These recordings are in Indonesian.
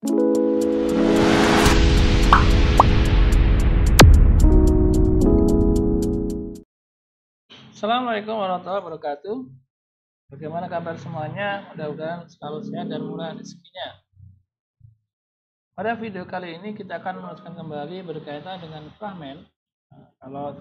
Assalamualaikum warahmatullahi wabarakatuh. Bagaimana kabar semuanya? Mudah-mudahan selalu sehat dan murah rezekinya. Pada video kali ini kita akan meneruskan kembali berkaitan dengan fragmen. Kalau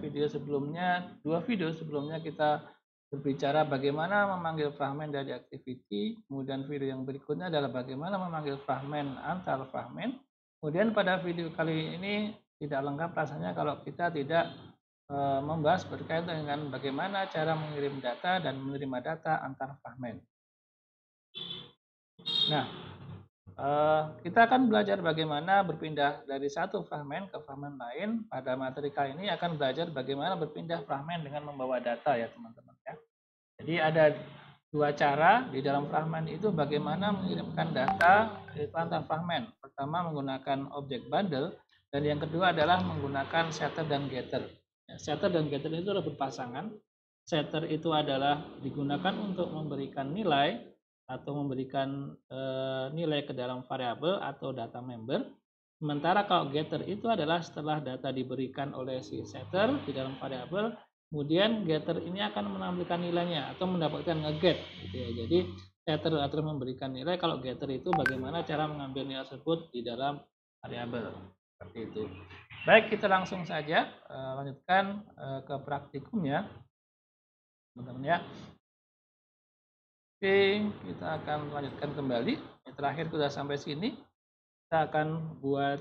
dua video sebelumnya kita berbicara bagaimana memanggil fragmen dari activity, kemudian video yang berikutnya adalah bagaimana memanggil fragmen antar fragmen. Kemudian pada video kali ini tidak lengkap rasanya kalau kita tidak membahas berkaitan dengan bagaimana cara mengirim data dan menerima data antar fragmen. Nah, kita akan belajar bagaimana berpindah dari satu fragmen ke fragmen lain. Pada materi kali ini akan belajar bagaimana berpindah fragmen dengan membawa data ya teman-teman ya. Jadi ada dua cara di dalam fragmen itu bagaimana mengirimkan data ke antar fragmen. Pertama menggunakan objek bundle dan yang kedua adalah menggunakan setter dan getter. Setter dan getter itu adalah berpasangan. Setter itu adalah digunakan untuk memberikan nilai atau memberikan nilai ke dalam variabel atau data member. Sementara kalau getter itu adalah setelah data diberikan oleh si setter di dalam variabel, kemudian getter ini akan menampilkan nilainya atau mendapatkan ngeget. Gitu ya. Jadi setter akan memberikan nilai, kalau getter itu bagaimana cara mengambil nilai tersebut di dalam variabel. Seperti itu. Baik, kita langsung saja lanjutkan ke praktikumnya, teman-teman ya. Oke, kita akan lanjutkan kembali. Yang terakhir sudah sampai sini. Kita akan buat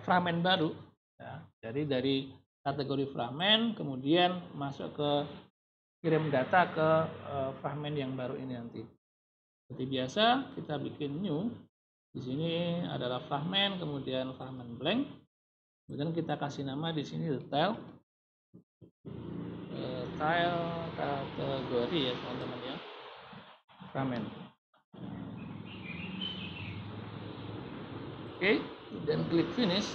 fragmen baru. Ya. Jadi dari kategori fragmen, kemudian masuk ke kirim data ke fragmen yang baru ini nanti. Seperti biasa, kita bikin new. Di sini adalah fragmen, kemudian fragmen blank. Kemudian kita kasih nama di sini detail kategori ya teman-teman ya, fragmen. Oke, dan klik finish.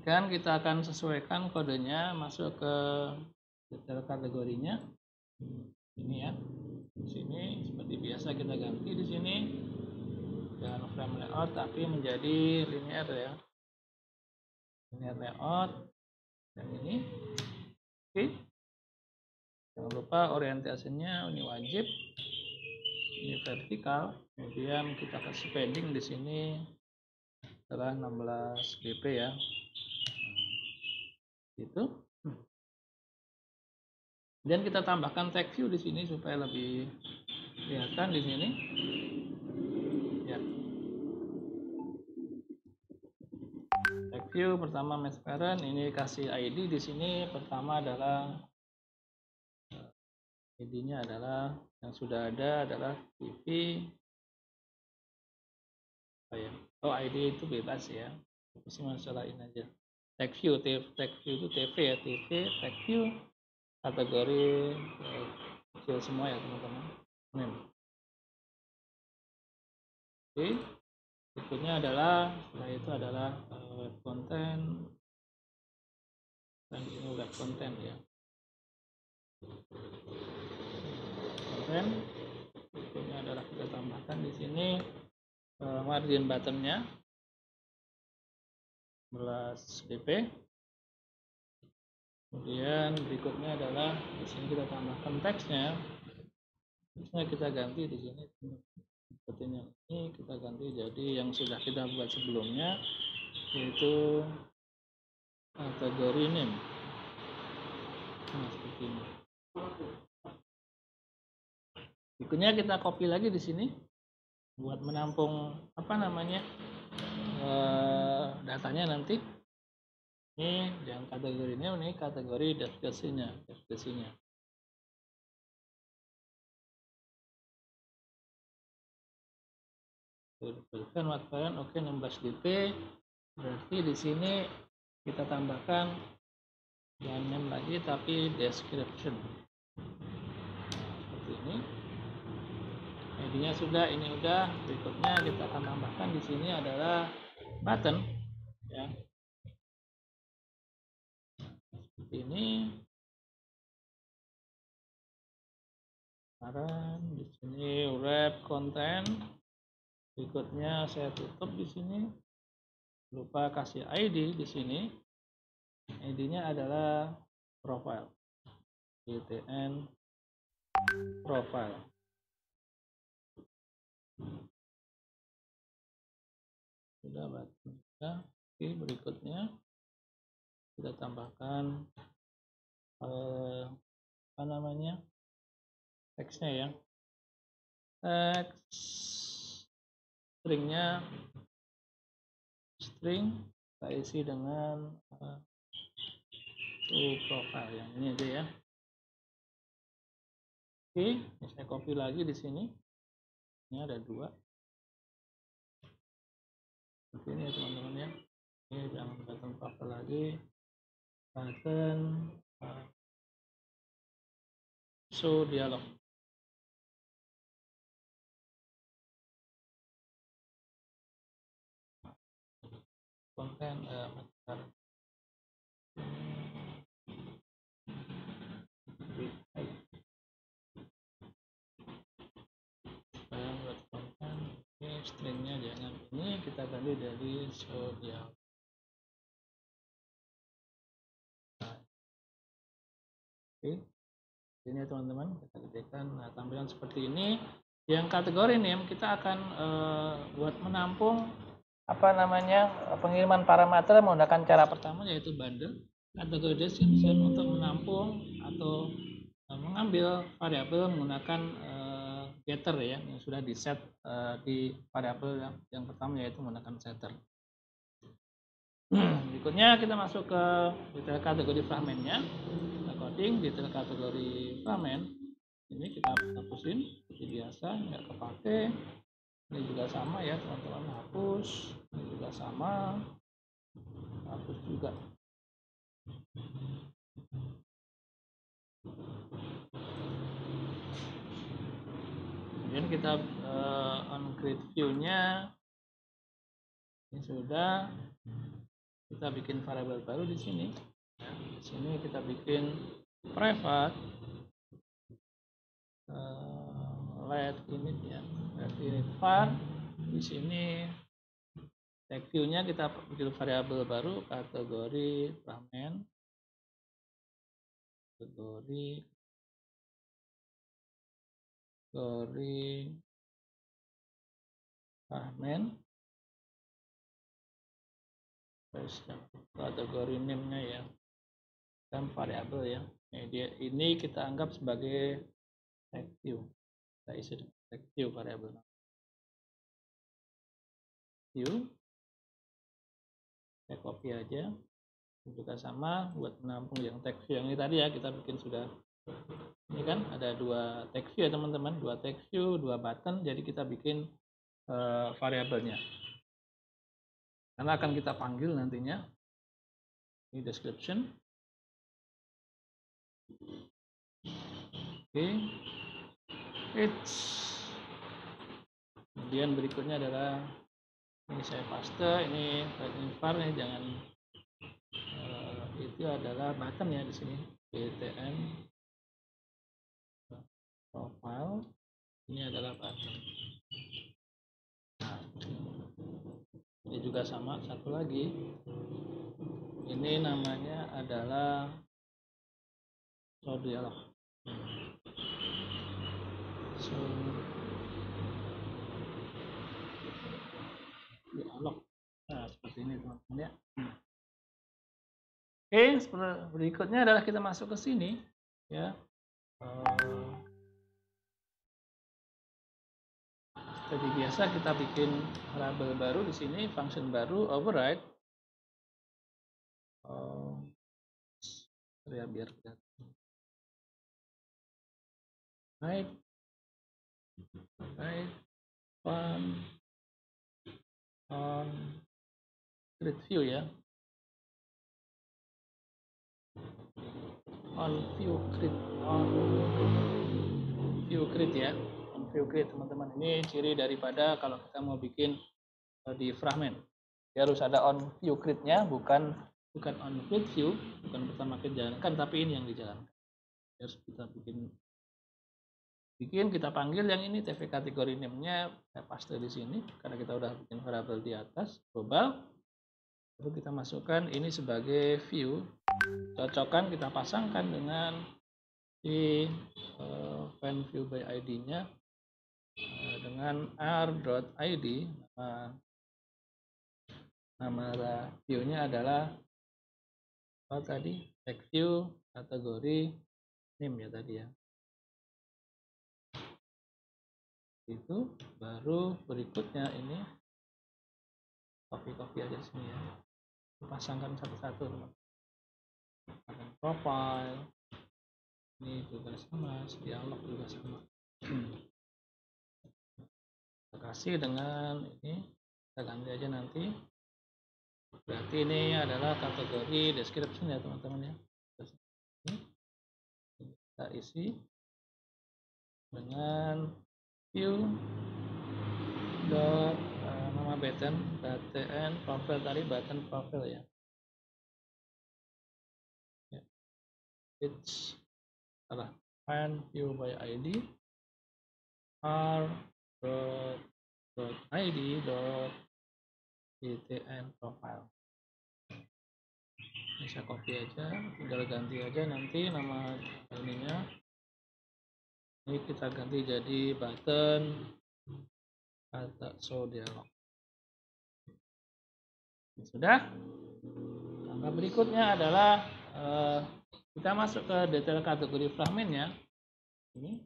Dan kita akan sesuaikan kodenya masuk ke detail kategorinya. Ini ya. Di sini seperti biasa kita ganti di sini dengan frame layout tapi menjadi linear ya. Linear layout dan ini. Oke. Jangan lupa orientasinya ini wajib. Ini vertikal. Kemudian kita kasih padding di sini adalah 16 dp ya. Itu. Dan kita tambahkan tag view di sini supaya lebih kelihatan di sini. Ya. Tag view pertama match parent, ini kasih ID di sini. Pertama adalah ID-nya adalah yang sudah ada adalah TV. Oh, ID itu bebas ya. Mesti masalah ini aja. Tag view itu TV ya, TV, tag view, kategori kecil semua ya teman-teman. Oke. Berikutnya adalah setelah itu adalah web content, dan ini web content ya. Content. Berikutnya adalah kita tambahkan di sini margin buttonnya 11 dp. Kemudian berikutnya adalah di sini kita tambahkan teksnya. Teksnya kita ganti di sini sepertinya ini kita ganti jadi yang sudah kita buat sebelumnya, yaitu kategori name. Nah, seperti ini. Berikutnya kita copy lagi di sini buat menampung datanya nanti. Ini yang kategori ini kategori deskripsinya. Berikan waktuan oke 16 dp. Berarti di sini kita tambahkan jangan name lagi tapi description. Seperti ini. ID-nya sudah, ini udah. Berikutnya kita akan tambahkan di sini adalah button ya. Seperti ini. Sekarang di sini wrap content. Berikutnya saya tutup di sini. Lupa kasih ID di sini. ID-nya adalah profile. BTN profile. Sudah button. Oke, berikutnya kita tambahkan apa namanya, teksnya ya. Teks stringnya string kita isi dengan profile yang ini aja ya. Oke, saya copy lagi di sini. Ini ada 2. Seperti ini ya teman-teman ya. Ini jangan button profile lagi. Button show dialog. Konten buat konten ini stringnya jangan ini, kita ganti dari show dialog. Oke, ini ya teman-teman, kita ketikkan. Nah, tampilan seperti ini. Yang kategori name kita akan buat menampung apa namanya, pengiriman parameter menggunakan cara pertama yaitu bundle. Kategori description untuk menampung atau mengambil variabel menggunakan getter ya, yang sudah di set di variabel yang pertama yaitu menggunakan setter. Berikutnya kita masuk ke detail kategori fragmentnya. Kita coding detail kategori fragment. Ini kita hapusin seperti biasa, nggak kepake. Ini juga sama ya teman-teman, hapus. Ini juga sama, hapus juga. Kemudian kita on create view-nya ini sudah. Kita bikin variabel baru di sini. Ya, di sini kita bikin private let init ya, let init var. Di sini tag view-nya kita bikin variabel baru kategori fragment, kategori fragment, terus kategori name-nya ya, dan variabel ya. Ini kita anggap sebagai tag view. Kita isi tag view variabel view. Saya copy aja. Juga sama buat menampung yang text view yang ini tadi ya, kita bikin sudah. Ini kan ada 2 text view ya teman-teman, 2 text view, 2 button. Jadi kita bikin variabelnya. Karena akan kita panggil nantinya. Ini description. Oke. Kemudian berikutnya adalah ini saya paste, ini var nih, jangan itu adalah button ya di sini. BTN profile. Ini adalah button. Nah, ini juga sama, satu lagi. Ini namanya adalah show dialog. Show dialog. Nah, seperti ini teman-teman ya. Oke, berikutnya adalah kita masuk ke sini ya. Seperti biasa kita bikin variabel baru di sini, function baru override. Ya biar right on grid view ya, on view grid ya, on view grid teman-teman. Ini ciri daripada kalau kita mau bikin di fragment ya, harus ada on view grid-nya, bukan on grid view, bukan pertama kita jalankan, tapi ini yang dijalankan. Harus kita bikin bikin, kita panggil yang ini tv kategori name-nya saya paste di sini karena kita udah bikin variabel di atas global. Lalu kita masukkan ini sebagai view, cocokkan kita pasangkan dengan di find view by id-nya dengan r.id. Nama view-nya adalah apa tadi? Tag view kategori name ya tadi ya. Itu baru berikutnya ini copy aja di sini ya. Pasangkan satu-satu teman. Profile ini juga sama, dialog juga sama. Kita kasih dengan ini, kita ganti aja nanti. Berarti ini adalah kategori description ya teman-teman ya. Kita isi dengan view dot nama button profile tadi, button profile ya. It's adalah find view by id r.id.btn profile. Bisa copy aja, tinggal ganti aja nanti nama ininya. Ini kita ganti jadi button atau show dialog. Sudah. Langkah berikutnya adalah kita masuk ke detail kategori fragmennya. Ini.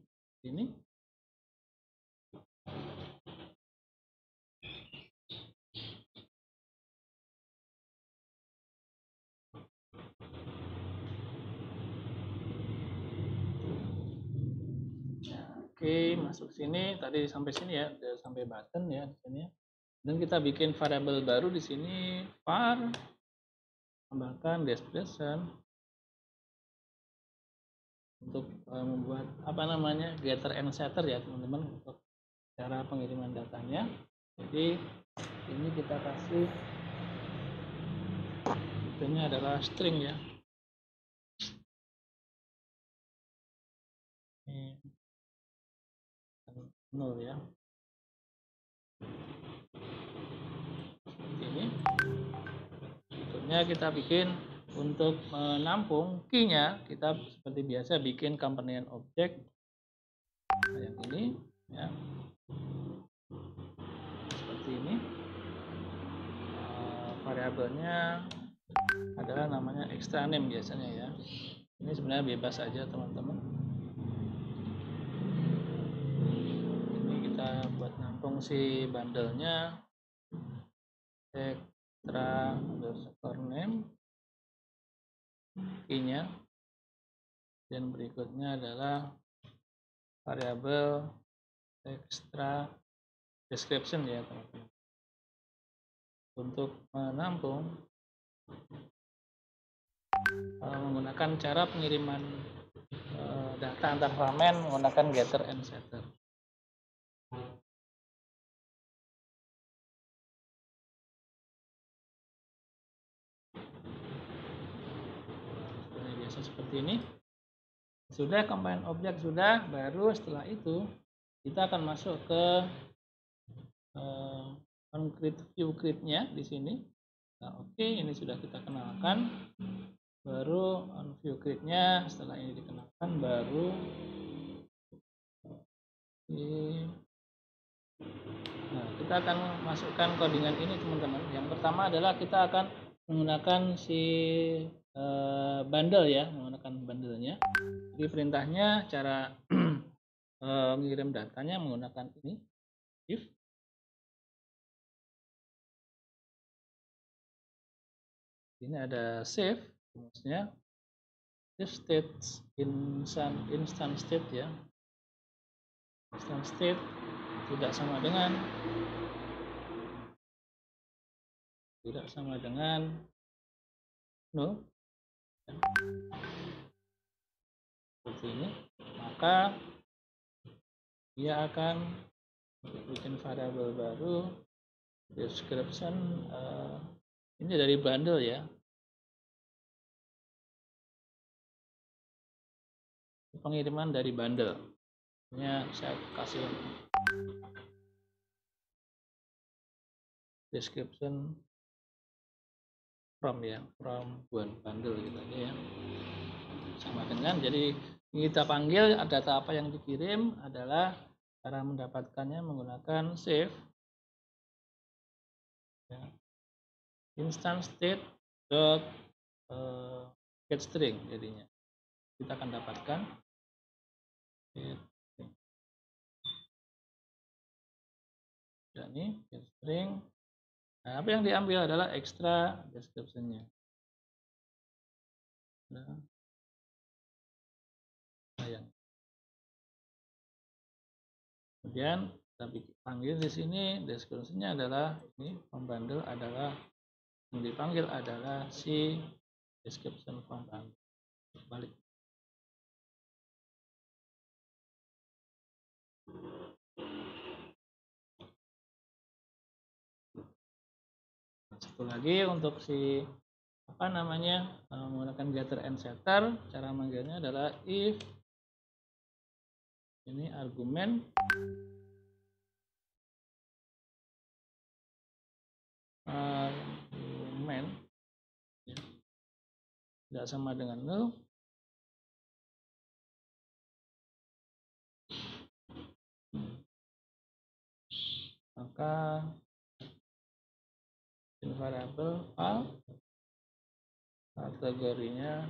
Oke, masuk sini. Tadi sampai sini ya, udah sampai button ya di sini. Dan kita bikin variabel baru di sini var tambahkan description untuk membuat apa namanya getter and setter ya teman-teman untuk cara pengiriman datanya. Jadi ini kita kasih ini adalah string ya. Ini 0 ya. Seperti ini. Berikutnya kita bikin untuk menampung key-nya, kita seperti biasa bikin companion object yang ini ya. Seperti ini. Variabelnya adalah namanya extra name biasanya ya. Ini sebenarnya bebas saja teman-teman. Ini kita buat nampung si bandelnya extra underscore name key-nya, dan berikutnya adalah variabel extra description ya teman-teman. Untuk menampung menggunakan cara pengiriman data antar fragmen menggunakan getter and setter. Biasa seperti ini. Sudah combine objek sudah, baru setelah itu kita akan masuk ke on-grid view grid-nya di sini. Nah, oke, ini sudah kita kenalkan. Baru on view grid-nya setelah ini dikenalkan baru nah, kita akan masukkan codingan ini teman-teman. Yang pertama adalah kita akan menggunakan si bundle ya, menggunakan bundle-nya. Jadi perintahnya cara mengirim datanya menggunakan ini if. Ini ada save, maksudnya if state instant state ya. Instant state tidak sama dengan no. Seperti ini, maka dia akan bikin variabel baru description ini dari bundle ya, pengiriman dari bundle. saya kasih description from bundle gitu aja ya, sama dengan, jadi kita panggil data apa yang dikirim adalah cara mendapatkannya menggunakan save ya, instance state dot get string, jadinya kita akan dapatkan ini get string. Nah, apa yang diambil adalah extra description-nya. Nah, sayang. Kemudian kita panggil di sini description-nya adalah ini, form bundle adalah yang dipanggil adalah si description form bundle. Balik. Satu lagi untuk si apa namanya menggunakan getter and setter, cara manggilnya adalah if ini argumen ya, tidak sama dengan null, maka variabel file kategorinya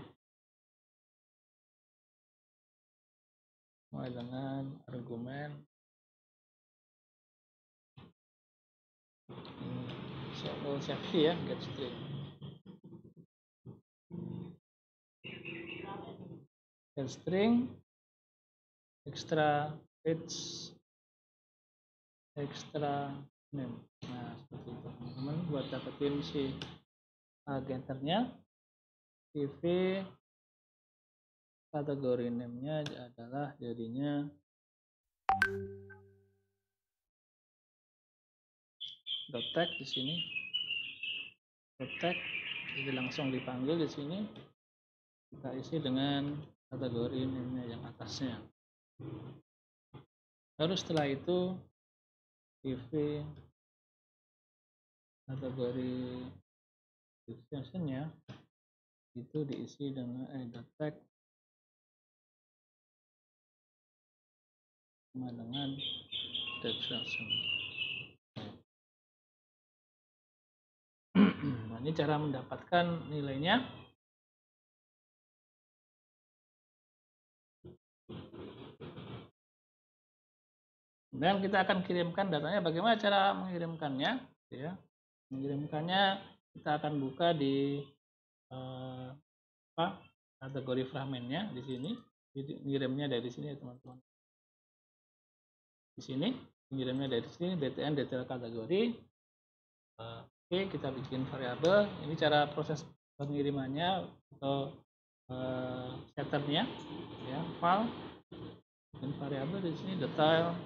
mulai dengan argumen safety ya, get string. Get string extra name. Nah, seperti itu teman-teman, buat dapetin si getternya. CV kategori name-nya adalah jadinya dot tag di sini. Dot tag jadi langsung dipanggil di sini. Kita isi dengan kategori name-nya yang atasnya. Lalu setelah itu CV kategori description-nya itu diisi dengan dot tag sama dengan description. Nah, ini cara mendapatkan nilainya. Dan kita akan kirimkan datanya. Bagaimana cara mengirimkannya? Ya, mengirimkannya kita akan buka di kategori fragmennya di sini. Ngirimnya dari sini ya teman-teman. Di sini mengirimnya dari sini btn detail kategori. Oke, kita bikin variabel. Ini cara proses pengirimannya atau setternya ya, file dan variabel di sini detail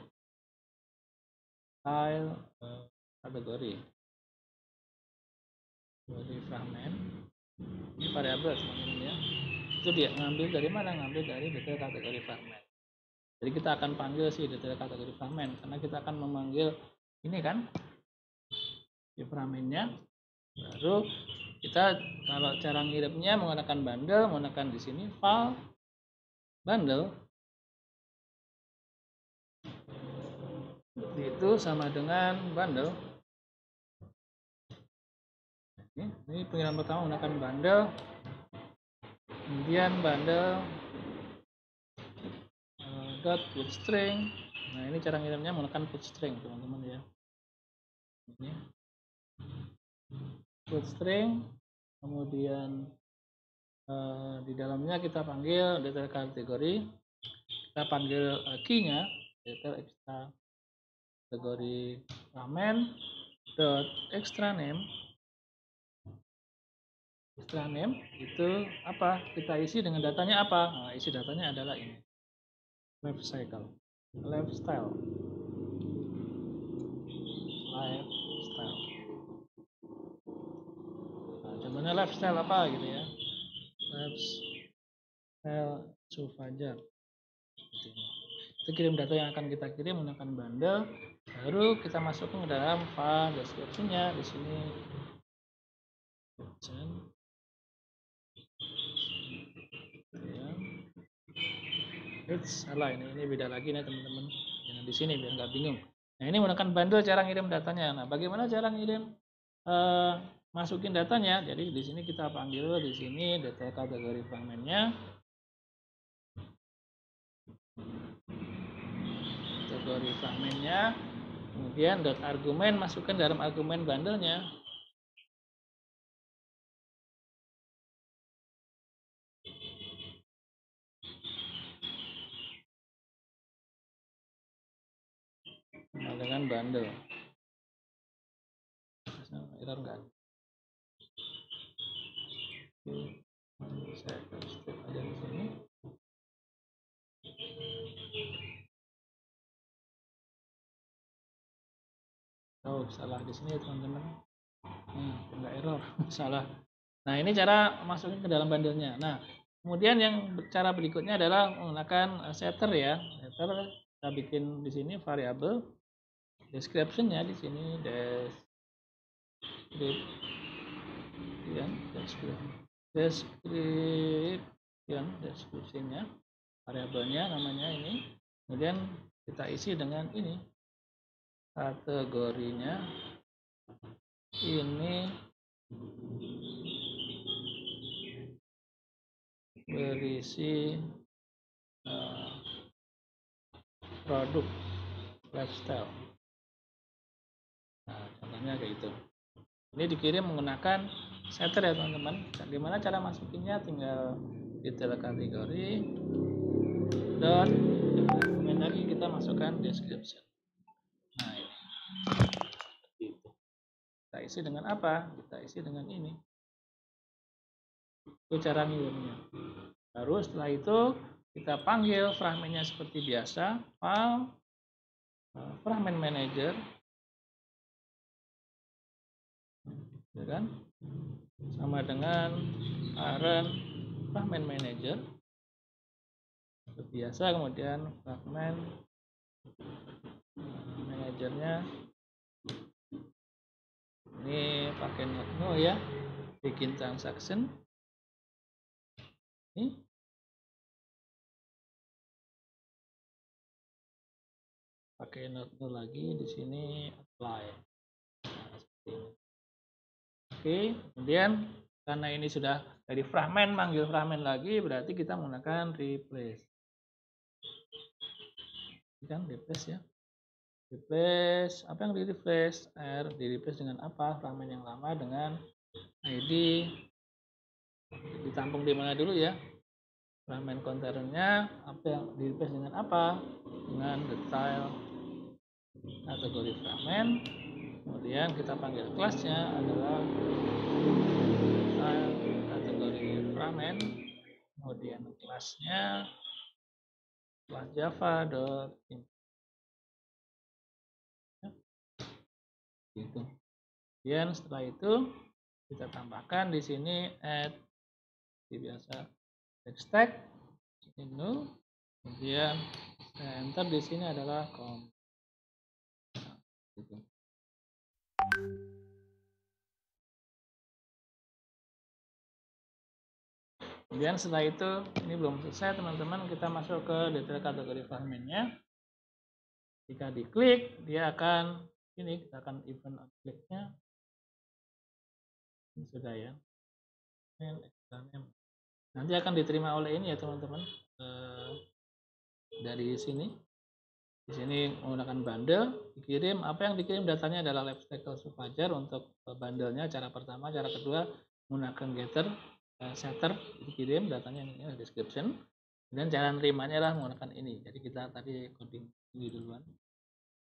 kategori fragmen. Ini variabel teman-teman ya. Itu dia ngambil dari mana? Ngambil dari detail kategori fragmen. Jadi kita akan panggil si detail kategori fragmen karena kita akan memanggil ini kan di fragmennya. Baru kita kalau cara ngirimnya menggunakan bundle, menggunakan di sini file bundle itu sama dengan bundle. Ini pengiriman pertama menggunakan bundle, kemudian bundle dot put string. Nah, ini cara ngirimnya menggunakan put string teman-teman ya. Ini put string, kemudian di dalamnya kita panggil detail kategori, kita panggil key-nya detail extra kategori fragment dot extra name. Extra name itu apa? Kita isi dengan datanya apa? Nah, isi datanya adalah ini. Lifestyle. Lifestyle. Nah, contohnya lifestyle apa gitu ya? Lifestyle Sufajar. Itu kirim data yang akan kita kirim menggunakan bundle, baru kita masukkan ke dalam file description-nya di sini. Ya. Salah ini beda lagi nih teman-teman. Jangan di sini biar nggak bingung. Nah ini menggunakan bundle cara ngirim datanya. Nah bagaimana cara ngirim masukin datanya? Jadi di sini kita panggil di sini data kategori fragmentnya. Kategori fragmentnya. Kemudian dot argumen masukkan dalam argumen bundle-nya. Dengan bundle. Error enggak? Saya step aja di sini. Oh, salah di sini teman-teman. Enggak error, salah. Nah, ini cara masukin ke dalam bundle-nya. Nah, kemudian yang cara berikutnya adalah menggunakan setter ya. Setter kita bikin di sini variabel description-nya di sini description-nya variabelnya namanya ini. Kemudian kita isi dengan ini kategorinya ini berisi produk lifestyle. Nah, contohnya kayak gitu. Ini dikirim menggunakan setter ya teman-teman. Gimana cara masukinnya? Tinggal detail kategori dan kemudian lagi kita masukkan description. Nah ini. Gitu. Kita isi dengan apa? Kita isi dengan ini. Itu cara ngirimnya. Baru setelah itu kita panggil fragmennya seperti biasa, file fragment manager, ya kan? Sama dengan parent fragment manager seperti biasa, kemudian fragment manajernya ini pakai no ya, bikin transaction ini pakai no lagi di sini apply. Oke, kemudian karena ini sudah dari fragment manggil fragment lagi, berarti kita menggunakan replace. Ini kan replace ya. Replace, apa yang di replace? R di replace dengan apa? Fragment yang lama dengan ID ditampung di mana dulu ya? Fragment containernya apa yang di replace dengan apa? Dengan detail kategori fragment. Kemudian kita panggil kelasnya adalah detail kategori fragment. Kemudian kelasnya kelas Java gitu. Kemudian setelah itu kita tambahkan di sini add seperti biasa text tag ini null. Kemudian enter di sini adalah com. Gitu. Kemudian setelah itu ini belum selesai teman-teman, kita masuk ke detail kategori fragmentnya. Jika diklik dia akan ini kita akan event kliknya ini sudah ya. Nanti akan diterima oleh ini ya teman-teman dari sini. Di sini menggunakan bundle dikirim, apa yang dikirim datanya adalah lifecycle Supajar untuk bundlenya cara pertama, cara kedua menggunakan getter setter dikirim datanya ini description, dan cara nerimanya adalah menggunakan ini. Jadi kita tadi coding ini duluan.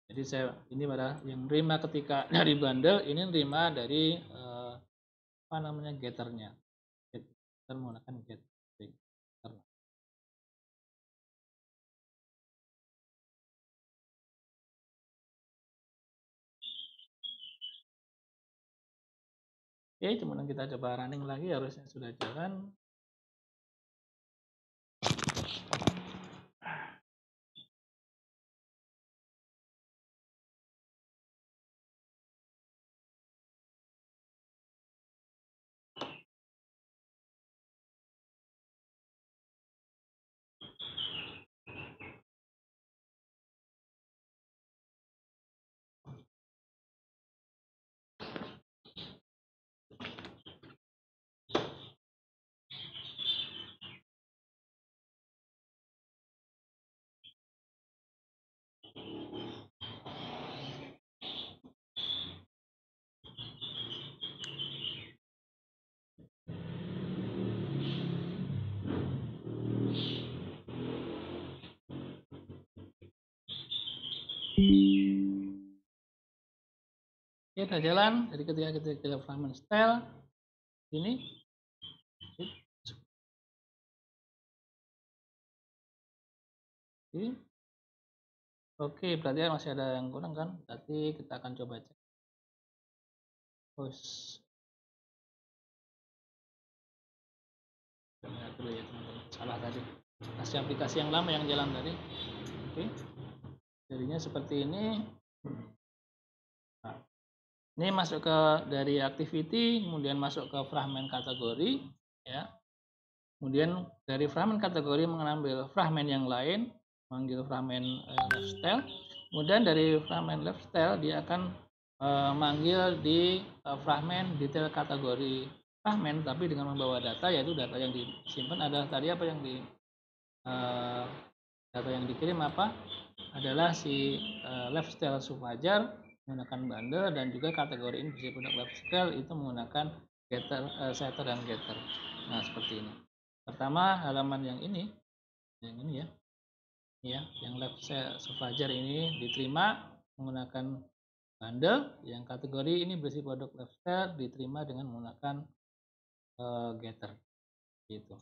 Jadi saya ini pada yang nerima ketika dari bundle, ini nerima dari apa namanya getternya. Kita menggunakan getter. Oke, kemudian kita coba running lagi, harusnya sudah jalan. Oke, udah jalan. Jadi ketika kita fragment style ini, oke, berarti masih ada yang kurang kan? Berarti kita akan coba cek. Push. Lihat dulu ya teman-teman. Salah tadi. Kasih aplikasi yang lama yang jalan tadi. Oke. Jadinya seperti ini. Nah, ini masuk ke dari activity, kemudian masuk ke fragment kategori, ya. Kemudian dari fragment kategori mengambil fragment yang lain, manggil fragment lifestyle. Kemudian dari fragment lifestyle dia akan manggil di fragment detail kategori fragment, tapi dengan membawa data, yaitu data yang disimpan adalah tadi apa yang di data yang dikirim apa adalah si lifestyle Sufajar menggunakan bundle, dan juga kategori ini bisa produk lifestyle itu menggunakan getter, setter dan getter. Nah seperti ini. Pertama halaman yang ini ya, yang lifestyle Sufajar ini diterima menggunakan bundle, yang kategori ini berisi produk lifestyle diterima dengan menggunakan getter gitu.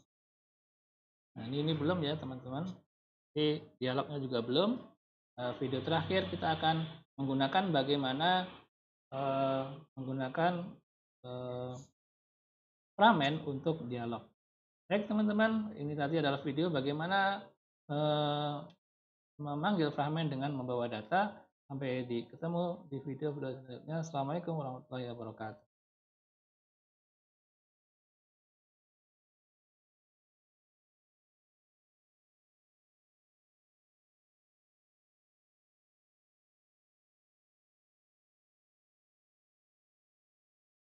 Nah ini belum ya teman-teman. Jadi dialognya juga belum. Video terakhir kita akan menggunakan bagaimana menggunakan fragment untuk dialog. Baik teman-teman, ini tadi adalah video bagaimana memanggil fragment dengan membawa data. Sampai ketemu di video selanjutnya. Assalamualaikum warahmatullahi wabarakatuh.